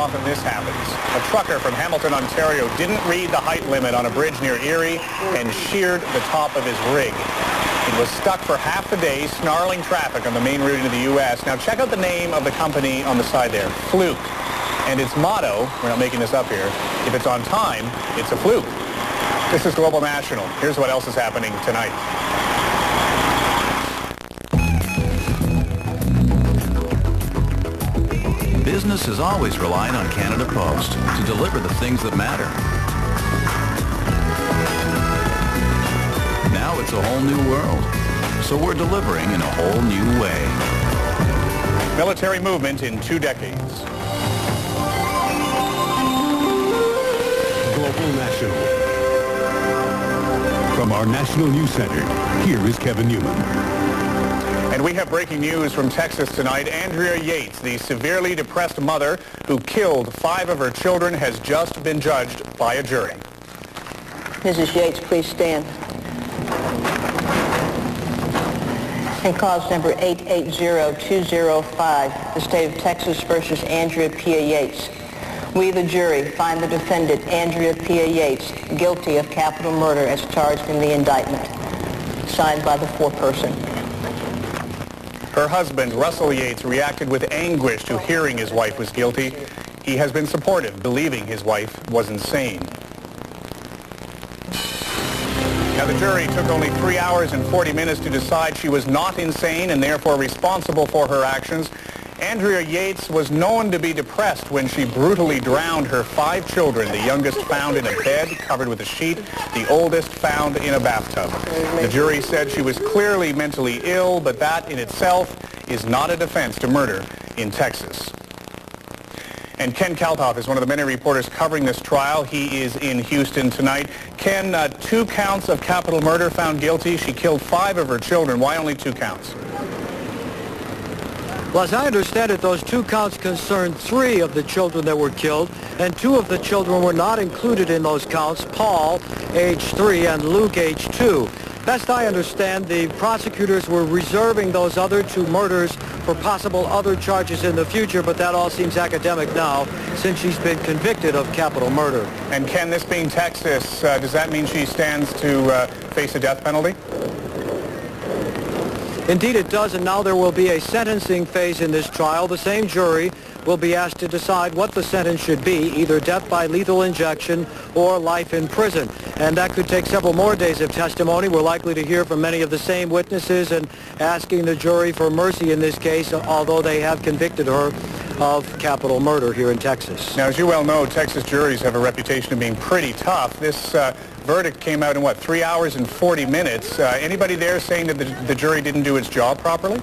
often this happens. A trucker from Hamilton, Ontario didn't read the height limit on a bridge near Erie and sheared the top of his rig. He was stuck for half the day, snarling traffic on the main route into the U.S. Now check out the name of the company on the side there, Fluke. And its motto, we're not making this up here, if it's on time, it's a fluke. This is Global National. Here's what else is happening tonight. Business has always relied on Canada Post to deliver the things that matter. Now it's a whole new world, so we're delivering in a whole new way. Military movement in 2 decades. Global National. From our National News Center, here is Kevin Newman. And we have breaking news from Texas tonight. Andrea Yates, the severely depressed mother who killed 5 of her children, has just been judged by a jury. Mrs. Yates, please stand. In cause number 880205, the state of Texas versus Andrea Pia Yates. We, the jury, find the defendant, Andrea Pia Yates, guilty of capital murder as charged in the indictment. Signed by the foreperson. Her husband, Russell Yates, reacted with anguish to hearing his wife was guilty. He has been supportive, believing his wife was insane. Now, the jury took only 3 hours and 40 minutes to decide she was not insane and therefore responsible for her actions. Andrea Yates was known to be depressed when she brutally drowned her 5 children, the youngest found in a bed covered with a sheet, the oldest found in a bathtub. The jury said she was clearly mentally ill, but that in itself is not a defense to murder in Texas. And Ken Kaltoff is one of the many reporters covering this trial. He is in Houston tonight. Ken, 2 counts of capital murder found guilty. She killed 5 of her children. Why only 2 counts? Well, as I understand it, those 2 counts concerned 3 of the children that were killed, and 2 of the children were not included in those counts, Paul, age 3, and Luke, age 2. Best I understand, the prosecutors were reserving those other 2 murders for possible other charges in the future, but that all seems academic now since she's been convicted of capital murder. And Ken, this being Texas, does that mean she stands to face a death penalty? Indeed it does, and now there will be a sentencing phase in this trial. The same jury will be asked to decide what the sentence should be, either death by lethal injection or life in prison. And that could take several more days of testimony. We're likely to hear from many of the same witnesses and asking the jury for mercy in this case, although they have convicted her of capital murder here in Texas. Now, as you well know, Texas juries have a reputation of being pretty tough. This verdict came out in, 3 hours and 40 minutes. Anybody there saying that the jury didn't do its job properly?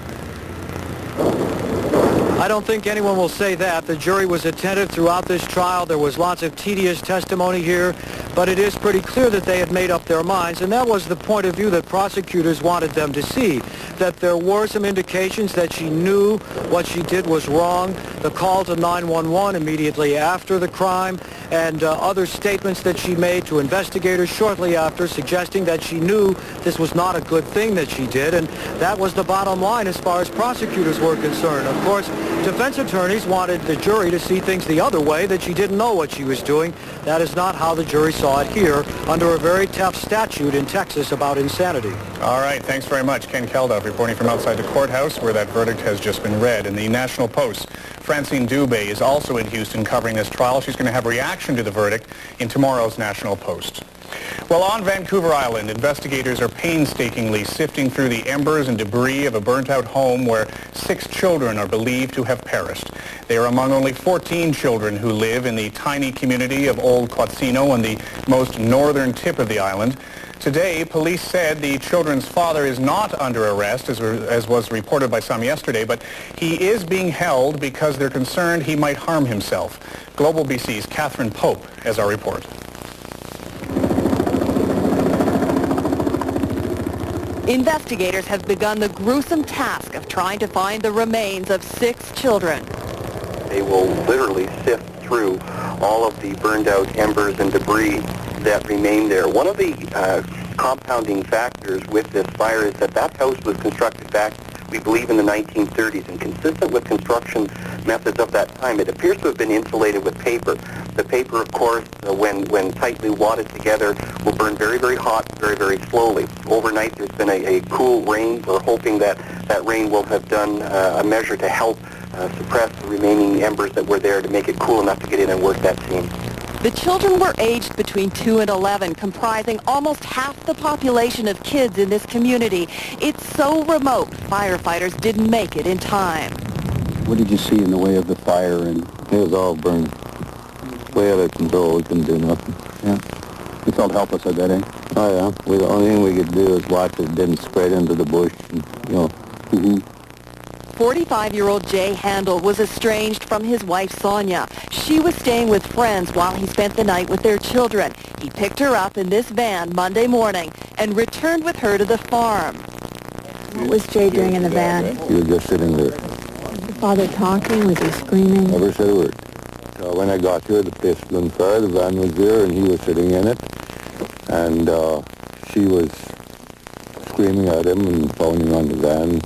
I don't think anyone will say that. The jury was attentive throughout this trial. There was lots of tedious testimony here, but it is pretty clear that they had made up their minds, and that was the point of view that prosecutors wanted them to see, that there were some indications that she knew what she did was wrong. The call to 911 immediately after the crime, and other statements that she made to investigators shortly after, suggesting that she knew this was not a good thing that she did, and that was the bottom line as far as prosecutors were concerned. Of course, defense attorneys wanted the jury to see things the other way, that she didn't know what she was doing. That is not how the jury saw it here, under a very tough statute in Texas about insanity. All right, thanks very much. Ken Kaldoff reporting from outside the courthouse where that verdict has just been read. In the National Post, Francine Dubé is also in Houston covering this trial. She's going to have reaction to the verdict in tomorrow's National Post. Well, on Vancouver Island, investigators are painstakingly sifting through the embers and debris of a burnt-out home where 6 children are believed to have perished. They are among only 14 children who live in the tiny community of Old Quatsino on the most northern tip of the island. Today, police said the children's father is not under arrest, as was reported by some yesterday, but he is being held because they're concerned he might harm himself. Global BC's Catherine Pope has our report. Investigators have begun the gruesome task of trying to find the remains of 6 children. They will literally sift through all of the burned out embers and debris that remain there. One of the compounding factors with this fire is that house was constructed back we believe in the 1930s, and consistent with construction methods of that time, it appears to have been insulated with paper. The paper, of course, when tightly wadded together, will burn very, very hot, very, very slowly. Overnight, there's been a cool rain. We're hoping that that rain will have done a measure to help suppress the remaining embers that were there to make it cool enough to get in and work that scene. The children were aged between 2 and 11, comprising almost half the population of kids in this community. It's so remote, firefighters didn't make it in time. What did you see in the way of the fire? And it was all burned way out of control. We couldn't do nothing. Yeah. You felt helpless at that, eh? Oh, yeah. The only thing we could do is watch it didn't spread into the bush. And, you know. 45-year-old Jay Handel was estranged from his wife, Sonia. She was staying with friends while he spent the night with their children. He picked her up in this van Monday morning and returned with her to the farm. What was Jay doing in the van? He was just sitting there. Was the father talking? Was he screaming? Never said a word. When I got here, the pistol and fire, the van was there, and he was sitting in it. And she was screaming at him and pounding on the van.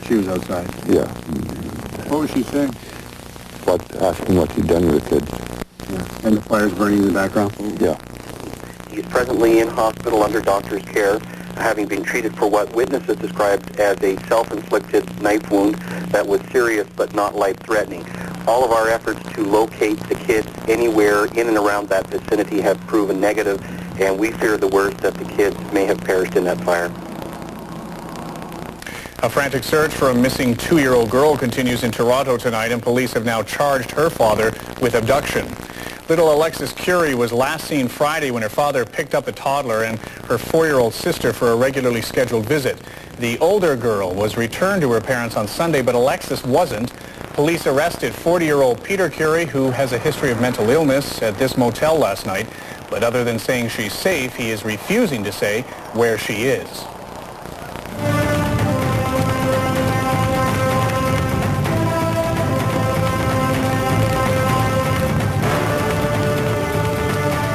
She was outside? Yeah. What was she saying? Asking what he'd done with the kids. Yeah. And the fire's burning in the background? Yeah. He's presently in hospital under doctor's care, having been treated for what witnesses described as a self-inflicted knife wound that was serious but not life-threatening. All of our efforts to locate the kids anywhere in and around that vicinity have proven negative, and we fear the worst, that the kids may have perished in that fire. A frantic search for a missing 2-year-old girl continues in Toronto tonight, and police have now charged her father with abduction. Little Alexis Curie was last seen Friday when her father picked up the toddler and her 4-year-old sister for a regularly scheduled visit. The older girl was returned to her parents on Sunday, but Alexis wasn't. Police arrested 40-year-old Peter Curie, who has a history of mental illness, at this motel last night. But other than saying she's safe, he is refusing to say where she is.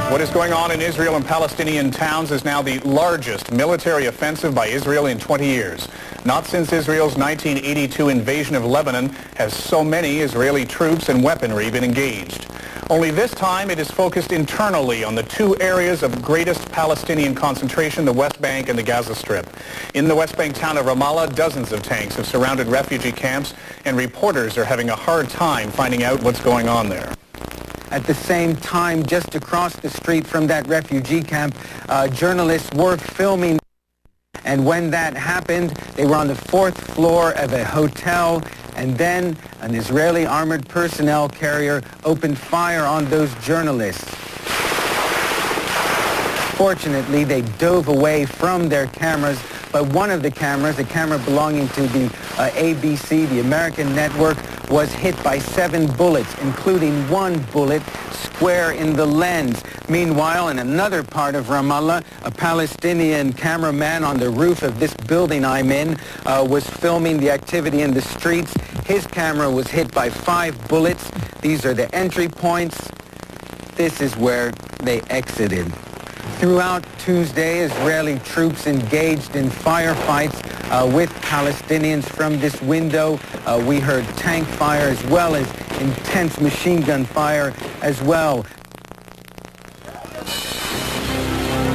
What is going on in Israel and Palestinian towns is now the largest military offensive by Israel in 20 years. Not since Israel's 1982 invasion of Lebanon has so many Israeli troops and weaponry been engaged. Only this time it is focused internally on the 2 areas of greatest Palestinian concentration, the West Bank and the Gaza Strip. In the West Bank town of Ramallah, dozens of tanks have surrounded refugee camps, and reporters are having a hard time finding out what's going on there. At the same time, just across the street from that refugee camp, journalists were filming. And when that happened, they were on the 4th floor of a hotel, and then an Israeli armored personnel carrier opened fire on those journalists. Fortunately, they dove away from their cameras, but one of the cameras, a camera belonging to the ABC, the American network, was hit by 7 bullets, including 1 bullet square in the lens. Meanwhile, in another part of Ramallah, a Palestinian cameraman on the roof of this building I'm in was filming the activity in the streets. His camera was hit by 5 bullets. These are the entry points. This is where they exited. Throughout Tuesday, Israeli troops engaged in firefights with Palestinians from this window. We heard tank fire as well as intense machine gun fire as well.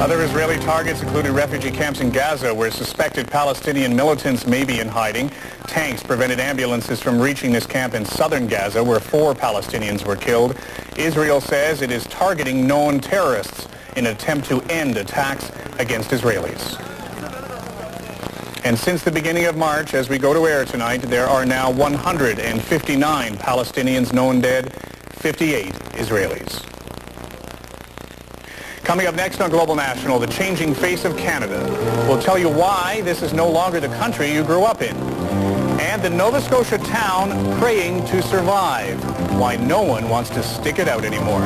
Other Israeli targets included refugee camps in Gaza, where suspected Palestinian militants may be in hiding. Tanks prevented ambulances from reaching this camp in southern Gaza, where 4 Palestinians were killed. Israel says it is targeting known terrorists in an attempt to end attacks against Israelis. And since the beginning of March, as we go to air tonight, there are now 159 Palestinians known dead, 58 Israelis. Coming up next on Global National, the changing face of Canada. We'll tell you why this is no longer the country you grew up in. And the Nova Scotia town praying to survive. Why no one wants to stick it out anymore.